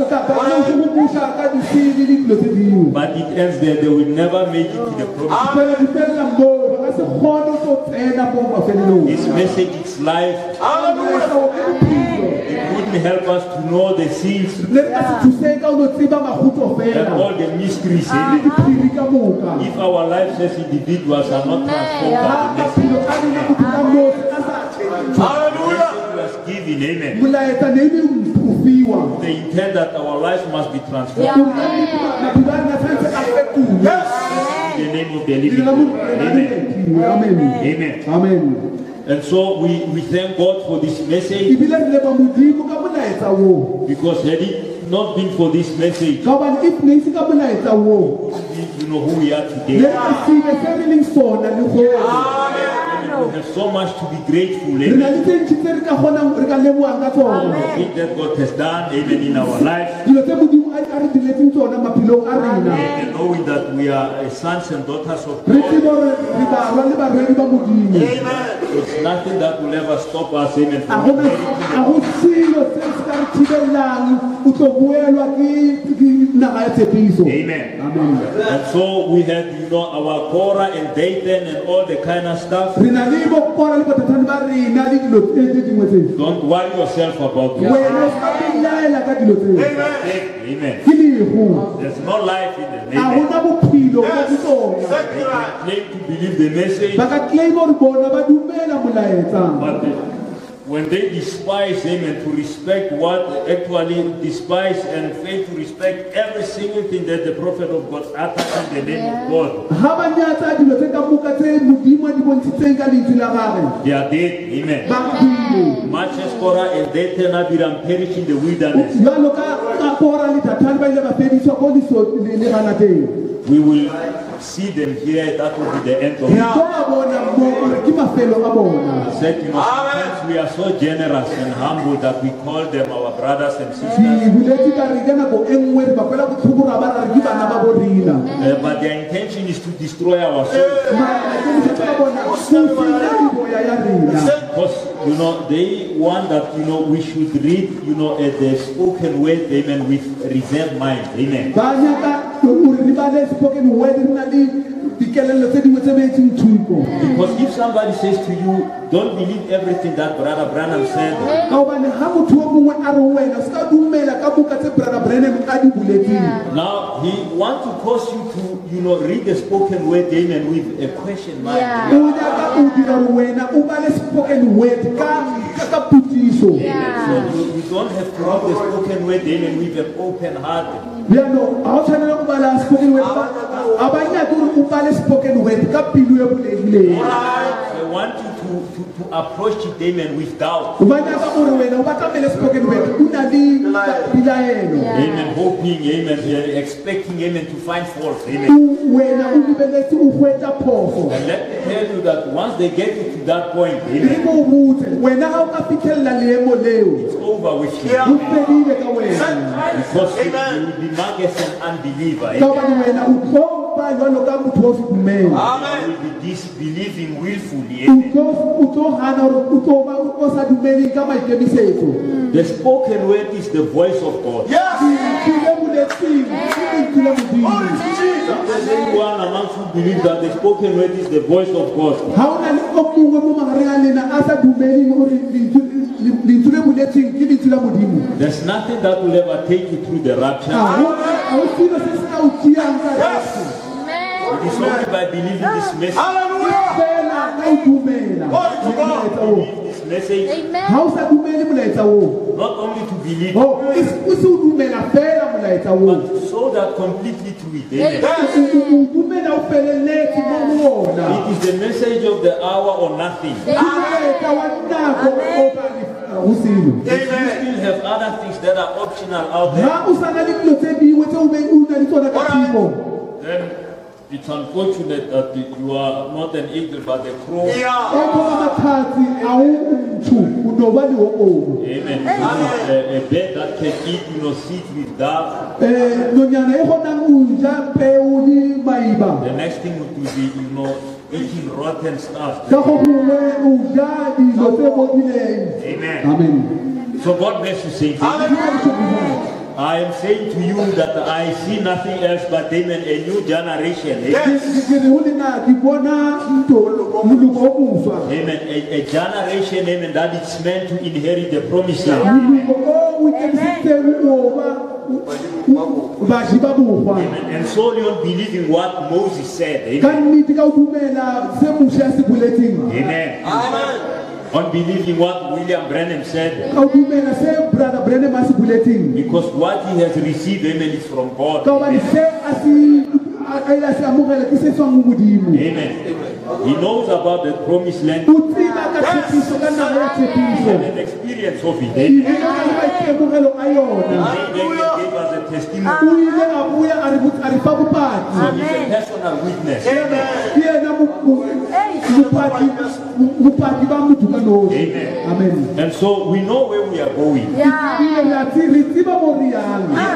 ka ba no hudisa ka di sili le dilo tse dingwe. but it ends there. They will never make it to the promised land. Fela di fela mo ba ka se kgone go tsena mo mafelelong. This message is life. Molaetsa o ke bophelo. It wouldn't help us to know the seals Le ka se thuse ka o tseba magutlo and fela. all the mysteries. Le Amen. diphiri ka moka. If our lives as individuals are not transformed Ha by the message maphelo a rena go ka mo a sa that was given, amen, molaetsa ne le o fiwa. they intend that our lives must be transformed Maphelo a rena tshwanetse a fetohe. in the name of the living Dilo la mo God. Amen. Amen. Amen. Amen. And so we thank God for this message, Ebile re leba Modimo ka molaetsa oo. because had it not been for this message, Ka hobane if ne se ka molaetsa oo, you know who we are ne today. re ka sibe se re leng sona le gone. We have so much to be grateful, Re na amen, le tse ntši tse re ka kgonang re ka lebogang ka tsona. for things that God has done, amen, in our lives. Dilo tse Modimo a re diletseng tsona maphelong a rena. And knowing that we are sons and daughters of Re God, tsebe gore re barwa le barwedi ba Modimo. it's nothing that will ever stop us, amen, A from go selo se se ka re thibelelang o tlo boelwa ke naga ya tshepiso. Amen. Amen. And so we had, our Korah and Dathan and all the kind of stuff. Re na le bokora le botatane ba rena le dilo tse dingwe tse. Don't worry yourself about those Wena o ska belaela ka dilo tseo. things. Amen. Ke lego. There's no life in them. A Amen. gona bophelo mo go tsona. They claim to believe the message, Ba ka claima gore bona ba dumela molaetsa. but when they despise him and to respect what actually despise and fail to respect every single thing that the prophet of God uttered in the name of God, Ha ba nyatsa dilo tse ka moka tse Modimo a di bontshitseng ka lentswe la gagwe. they are dead. Amen. Ba bile. Much as Korah and Dathan Abiram perished in the wilderness, Jwalo ka Kora le Datane ba ile ba fediswa ko leganateng. we will see them here. That will be the end of Re it. tlo ba bona mo gore ke mafelo a bona. Said, sometimes we are so generous and humble that we call them our brothers and sisters, Ke boletse ka re ka nako e nngwe re bapela botlhoko ra ba ra re ke bana ba bo rena. but their intention is to destroy our souls. Maikemisetso a bona go senya boya ya rena. Because, they want that, we should read, the spoken word, amen, with reserved mind, amen. Ba nyaka gore re bale spoken word re na le dikelello tse dingwe tse beetseng thoko. Because if somebody says to you, don't believe everything that Brother Branham said, Ka hobane ha motho o mongwe a re wena o ska dumela ka buka tse Brother Branham a di buletseng. now he wants to cause you to, read the spoken word, amen, with a question mark. O nyaka o dira gore wena o bale spoken word ka putiso. So you don't have to read the spoken word, amen, with an open heart. Bjano ha o tshwanela go bala spoken word a ba nyake gore o bale spoken word ka pelo e bulegileng. I want you to approach it, amen, with doubt. Ba nyaka gore wena o batlamele spoken word o na le dilaelo. Amen, hoping, amen, expecting, amen, to find fault, amen. Wena o lebeletse o hwetsa phoso. And let me tell you that once they get you to that point, Re amen, mo botse wena ha o ka fitlhelela leemo leo it's over with you. o fedile ka wena. Because you will be marked as an unbeliever. Ka Amen. hobane wena o tlo ba jwalo ka motho o se dumela. You will be disbelieving willfully. Amen. O tlo gana gore o tlo ba o sa dumeleng ka maikemisetso. The spoken word is the voice of God. Lentswe le boletseng ke lentswe la Modimo. If there's anyone amongst you believe that the spoken word is the voice of God, Ha o na le o mongwe mo magareng a lena a sa dumeleng gore lentswe le boletseng ke lentswe la Modimo. there's nothing that will ever take you through the rapture. Ha o selo se se ka o tšeang ka Yesu. It is only by believing this message. Fela ka o dumela molaetsa oo. This message, Ha o sa dumele molaetsa oo. not only to believe, O se o dumela fela molaetsa oo. but so sold out completely to it. Amen. Dumela o feleletse mo go ona. It is the message of the hour or nothing. If you still have other things that are optional out there, then it's unfortunate that you are not an eagle but a crow. Amen. A bird that can eat, sit with doves. The next thing would be, eating rotten stuff. Amen. So God bless you, saints. I am saying to you that I see nothing else but Amen, a new generation. Amen. A generation, amen, that is meant to inherit the promised land. Amen. And solely on believing what Moses said. Amen. Amen. On believing what William Branham said. Because what he has received, amen, is from God. Amen. Amen. He knows about the promised land and an experience of it. Amen. He gave us a testimony. So he's a personal witness. Amen. Amen. And so we know where we are going.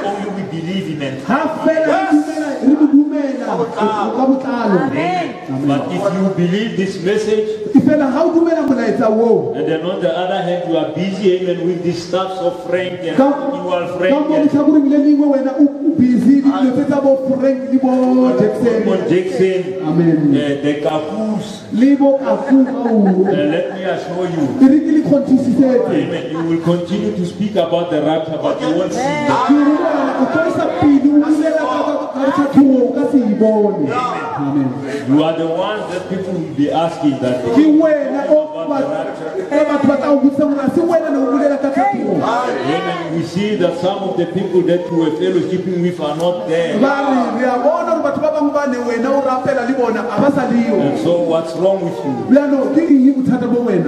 Only we believe in it. Amen. But if you believe this message, and then on the other hand you are busy, amen, with these stuffs of Frank and Ewald Frank and Jackson, the Kapoos, let me assure you, amen, you will continue to speak about the rapture, but you won't see it. Amen. You are the ones that people will be asking that about the rapture. Amen. We see that some of the people that you were fellowshipping with are not there. And so what's wrong with you?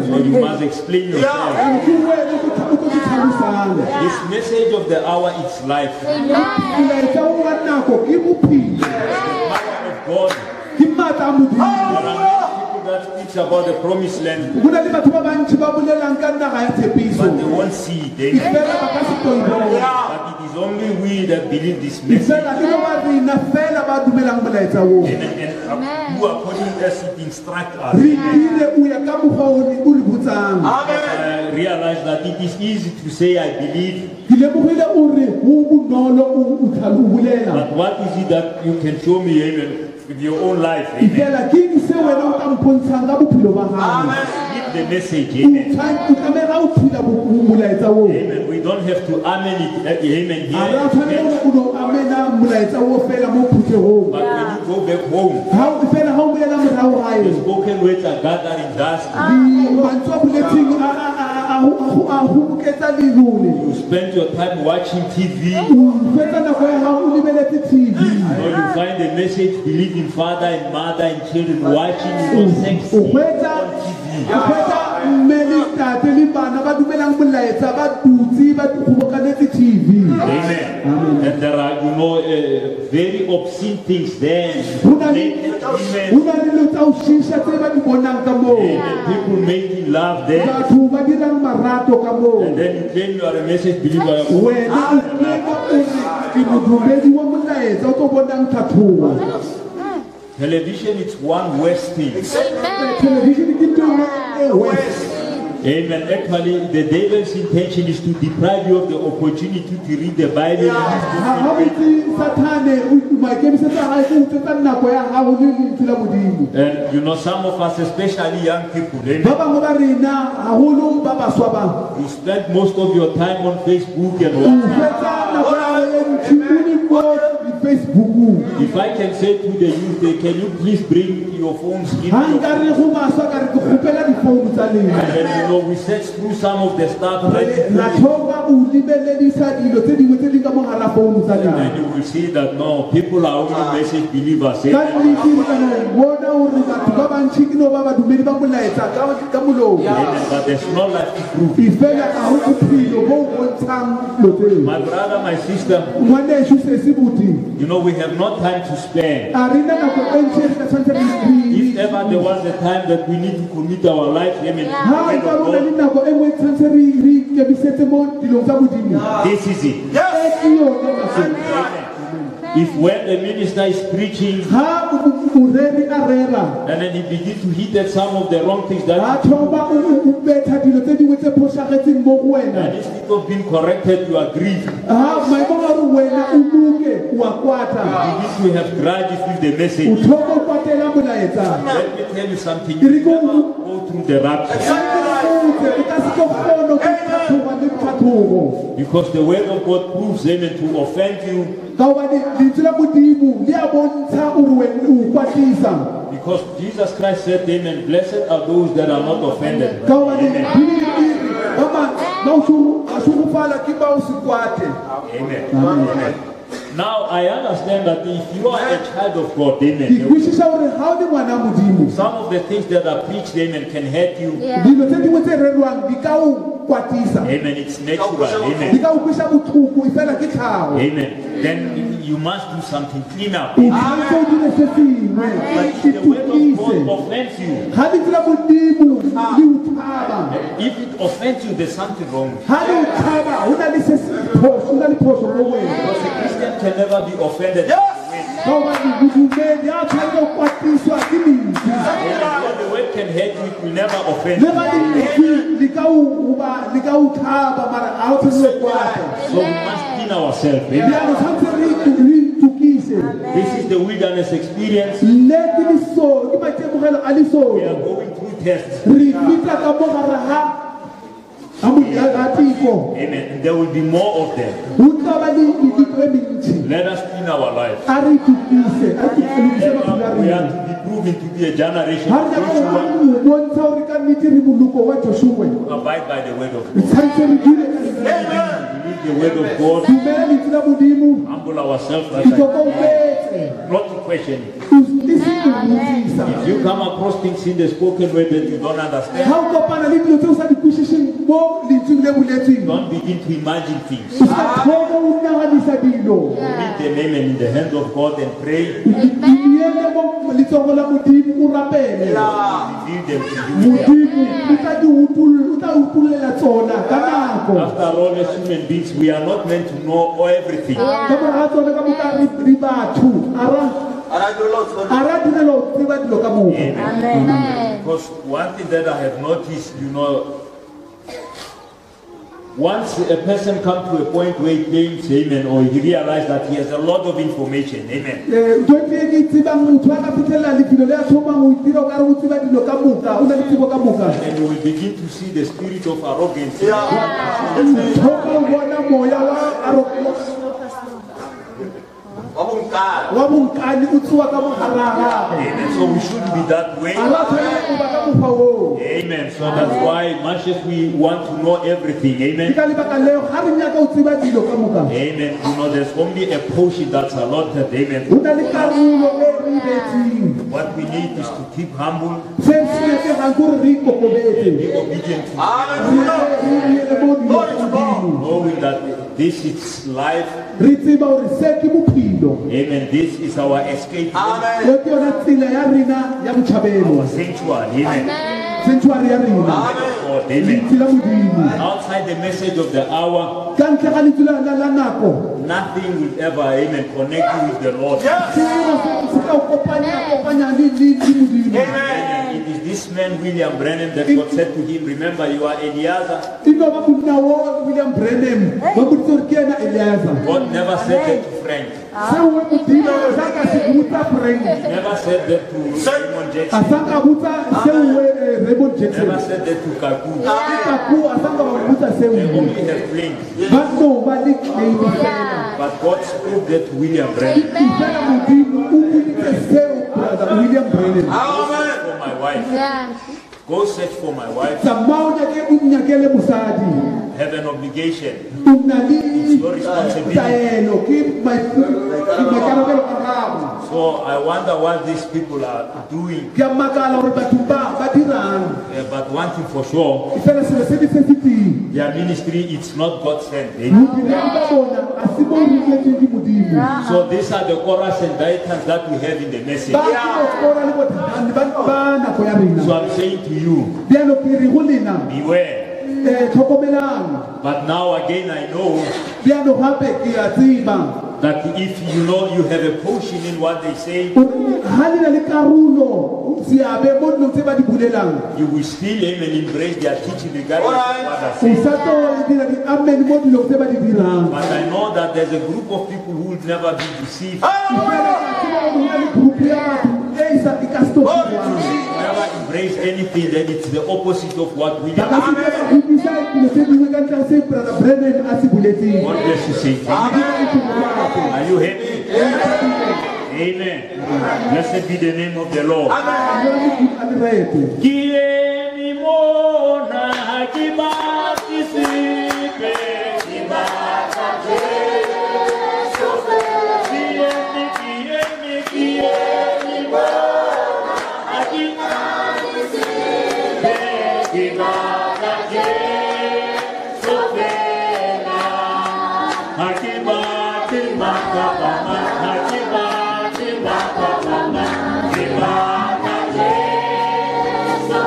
So you must explain yourself. This message of the hour is life. The power of God. There are many people that speak about the promised land, but they won't see it. But it is only we that believe this message. And you are calling us to instruct us. I realize that it is easy to say I believe. But what is it that you can show me, amen, with your own life? Amen. Give the message, amen. Amen. We don't have to amen it, amen, here. But when you go back home, the spoken words are gathering dust. You spend your time watching TV. Or you find a message believing father and mother and children watching it on sex on TV. Amen. And there are, very obscene things there. Amen. People making love there. And then you claim you are a message believer. Television is one worst thing. Amen. Actually, the devil's intention is to deprive you of the opportunity to read the Bible. And some of us, especially young people, you spend most of your time on Facebook and WhatsApp. If I can say to the youth, can you please bring your phones in? And we search through some of the stuff. bo mosadiana And you will see that no, people are only message believers. ka nnete kana bona gore batho ba bantšhi ke no ba badumedi ba molaetsa ka molomo Amen. But there's no life to prove. efela ga go bophelo bo o bontshang dilo tseo My brother, my sister, ngwaneso se se boteng you know, we have no time to spare. a re na nako e ntšhi re ka tshwanetse If ever there was a time that we need to commit our life, amen, ha to e the ka word bona of le God, nako e nngwe tshwanetse re ikemisetse mo dilong tsa modimo this is it. e ke yone nako If when the minister is preaching, ha moreri a rera and then he begins to hit at some of the wrong things a that thoma o betha dilo tse dingwe tse phosagetseng mo go and wena instead of being corrected, you are grieved. ha maemo a re wena o luke wa kwata You need to have grudges with the o message. thoma o kwatela molaetsa Let me tell you something. You never go through the rapture o ka se tlo kgona go tlhatlhoga le tlhatlhogo because the word of God proves, amen, to offend you. ka gobane lentswe la modimo le a bontsha gore o kwatisa Because Jesus Christ said, amen, blessed are those that are not offended. ka gobane Amen. ba a šogofala ke ba o se kwate Amen. Amen. Now I understand that if you are a child of God, ke amen, kwešiša gore ga o le ngwana modimo some of the things that are preached, amen, can hurt you. dilo tse dingwe tse rerwang di ka o kwatisa Amen. It's natural. di Amen. ka o kweša botlhoko e fela ke tlhago Amen. Then you must do something clean up. o tshwanetse o dire se sengwe But ke if the word of tukise God offends you, ga lentswe la modimo le o thaba if it offends you, there's something wrong. ga le o thaba go na le se phoso mo wena Because a Christian can never be offended. ka gobane bodumedi a tshwanetse go kwatiswa ke lentswe When the word can hurt you, it will never offend le you. ga lentswe le ka o thaba mara ga o tshwanetse go kwata So we must clean ourselves. Amen. bjalo tshwanetse re itukise This is the wilderness experience. le ke maitemogelo a We lesono are going through tests. re fita ka mo gare ga tiko Amen. And there will be more of them. go tla ba le dito e mentši Let us clean our lives. a re itukise a lokise maphelo a We rena are to be proven to be a generation ga re nyaka which o bontsha gore ka nnete re moloko wa josue will abide by the word of re God. tshwanetse re dire ka Believe the word of God. dumela lentswe la modimo Humble ourselves like I itlhokometse not to question it. e se go botsisa If you come across things in the spoken word that you don't understand, ga o kopana le dilo tse o sa di kwešišeng mo lentsweng le boletsweng don't begin to imagine things. o sa thoma o naganisa dilo Commit the name in the hands of God and pray. diele mo letsogo la modimo o rapele Reveal them to you. modimo o tla utulela tsona ka nako After all, as human beings, we are not meant to know everything. ka moraga tsone ka moka re batho a ra direla o tseba dilo ka moka Amen. Because one thing that I have noticed, you know, once a person comes to a point where he claims, amen, or he realizes that he has a lot of information, amen, ntho e ke tsebang motho a ka fitlhelela lefelo le a thomang o itira o ka re o tseba dilo ka moka o na le tsebo ka moka and you will begin to see the spirit of arrogance. thoma o bona moya wa bonkane o tsewa ka mogaraga Amen. So we shouldn't be that way. a ra tshwanela go ba ka mokgwa oo Amen. So that's why much as we want to know everything, ke amen. ka lebaka leo ga re nyaka o tseba dilo ka moka Amen. You know, there's only a portion that's allotted. Amen. go na le karolo e re e betseng What we need is to keep humble, se se nyakega gore re ikokobetse be obedient to re ele mo dilong tsa modimo knowing that this is life. re tseba gore se ke bophelo Amen. This is our escape. yo ke yona tsela ya rena ya botšhabelo Our sanctuary. Amen. sanctuary ya rena God, amen. lentswe la modimo Outside the message of the hour, ka ntle ga lentswe la nako nothing will ever, amen, connect you with the Lord. seo se ka o kopanya le modimo Amen. It is this man, William Branham, that God said to him, remember, you are Eliezer. e no ba monna wo William Branham ba boditse gore ke ena Eliezer God never said that to Frank. seo modimo sa ka se botsa Frank He never said that to Simon a Jackson. sa ka botsa seo Raymond Jackson Never said that to Kaku. kaku a sa ka ba botsa seo They only have planes. ba no ba le name fela But God spoke that to William Branham. fela modimo o boditse seo brother William Branham For my wife. Yeah. Go search for my wife. tsamao o nyakele mosadi Have an obligation. o na le It's your responsibility. taelo ke maikarabelo a gago. So I wonder what these people are doing. Ke a makala gore batho ba dirang. But one thing for sure, E fela selo se di se se teng. their ministry, it's not God sent. Bodirang ba bona a se bo rutletsweng ke Modimo. So these are the chorus and dieters that we have in the message. Ba ke bokgora le bothani ba nako ya rena. So I'm saying to you, Bjalo ke re go lena beware. tlhokomelang. But now again I know Bjalo gape ke a tseba that if you know you have a portion in what they say, ha le na le karolo seabe mo dilong tse ba di bulelang. you will still aim and embrace their teaching regardless of what O they say. sa tlo dira di amen mo dilong tse ba di dirang. But I know that there's a group of people who will never be deceived. E fela ka tseba gore ho na le group ya batho e sa e ka stopiwang. Never embrace anything that it's the opposite of what we Ba ka are. se ka ba humisa dilo tse dingwe ka ntlha se Brother Brennan a se buletseng. God bless you, Saint. Are you happy? Amen. Blessed be the name of the Lord. Kieni mona kibati sipe kibata Yesu kieni mona kibati sipe kibata Yesu Hakibati makabama hakibati makabama kibata Yesu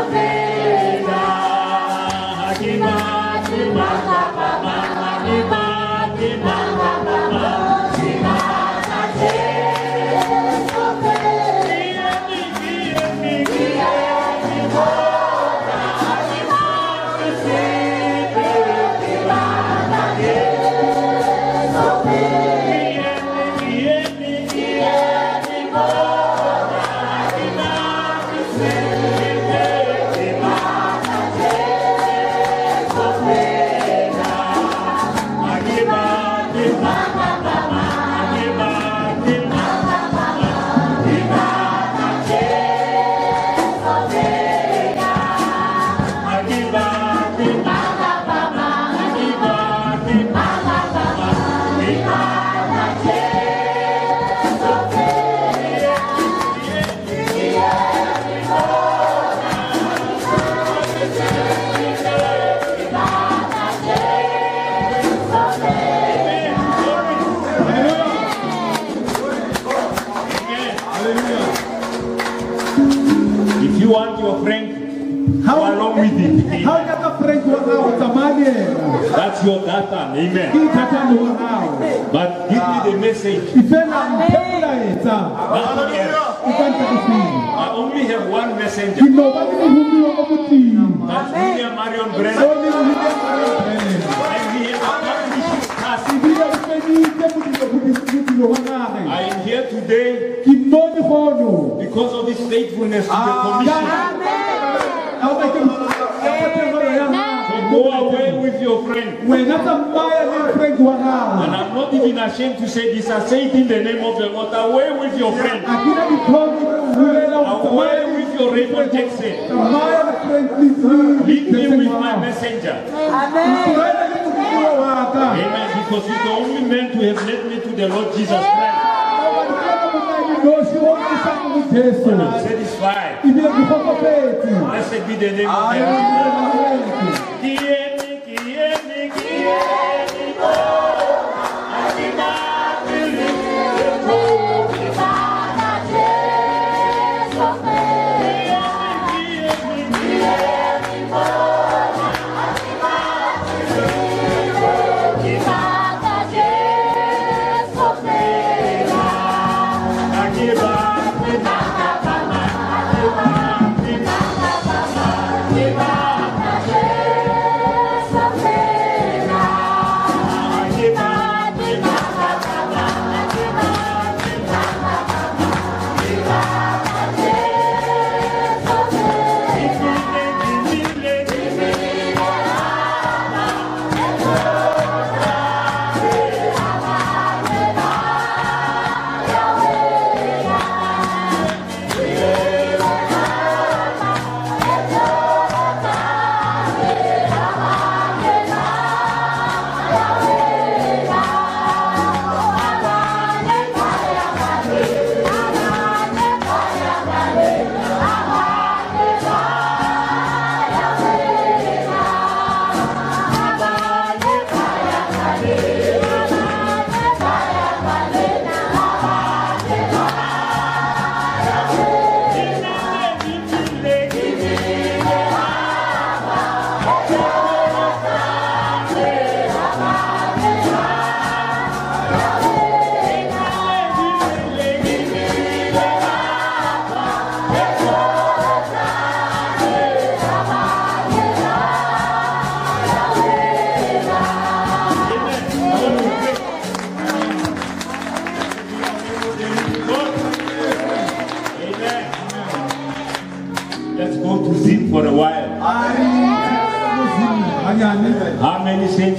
hakibati makabama hakibati makabama kibata Yesu kieni mona hakibati sipe kibata If you want your friend, go along with it. Ha o nyaka friend wa gago tsamaya le ena. That's your data. Amen. Ke thatano wa gago. But give me the message. E fela mphe molaetsa. Nothing else. O ka ntle go fela. I only have one messenger. Ke no ba le mohumiwa o motima. That's William Marion O Brennan. le William Marion Brennan. And he has accomplished his task. Ebile o feditse modilo wa gagwe. I am here today Ke mmone gono. because of his faithfulness to the commission. Ha o ka ke So go away with your friend. wena tsamaya le friend wa gago. And I'm not even ashamed to say this. I say it in the name of the Lord. Away with your friend. A ke na ditlhogo tse o bulela o Away tsamaya with your Raymond Jackson. tsamaya le friend le Leave me with my messenger. Tlohela le mohumiwa wa ka. Amen. Because he's the only man to have led me to the Lord Jesus Christ. Nosi o isa mo Jesu. I'm satisfied. Ebile ke kgotsofetse. Blessed be the name of the Lord. Kieni, kieni, kieni,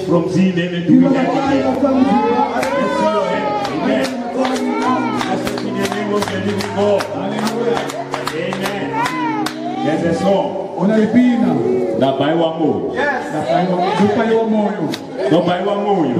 from Zealand doing everything. Let's see your hands. Amen. That's in the name of the living God. Amen. There's a song. Na pai wa moyo. Yes. Na pai wa moyo. Na pai wa moyo.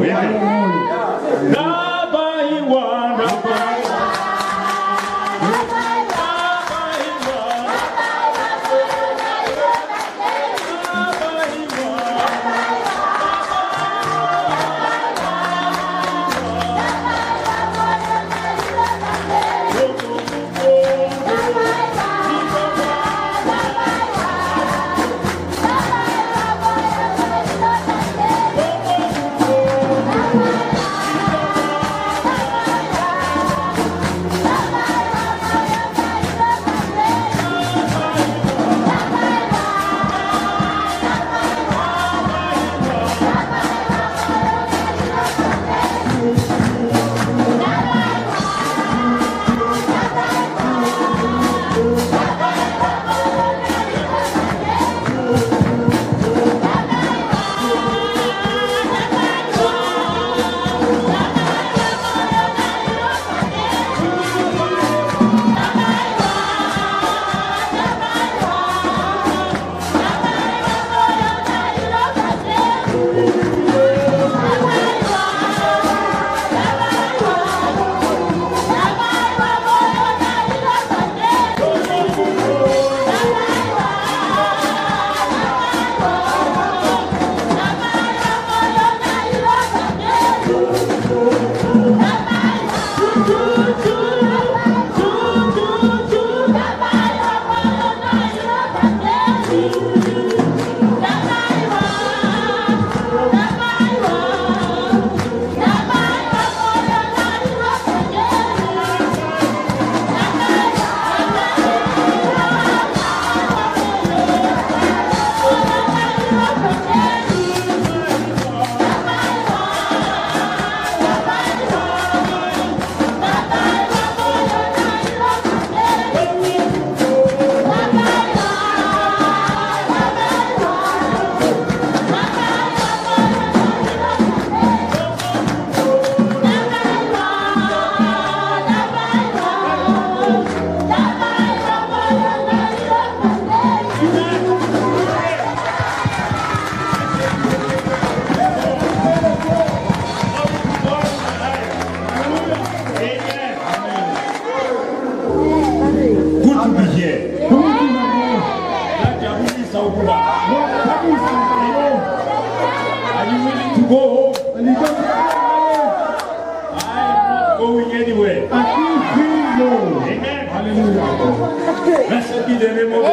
Blessed be the name of the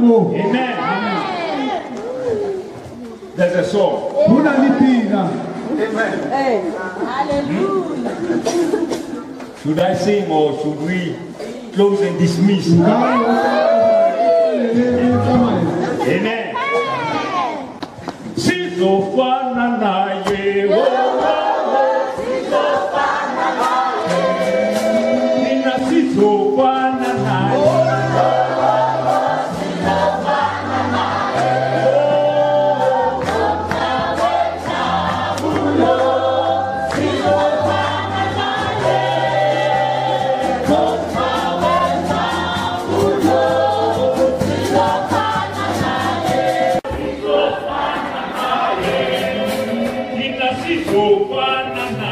Lord. Amen. There's a song. Amen. Hallelujah. Should I sing or should we close and dismiss? Amen. Sitofana naye Nina sitofana naye Nina sitofana naye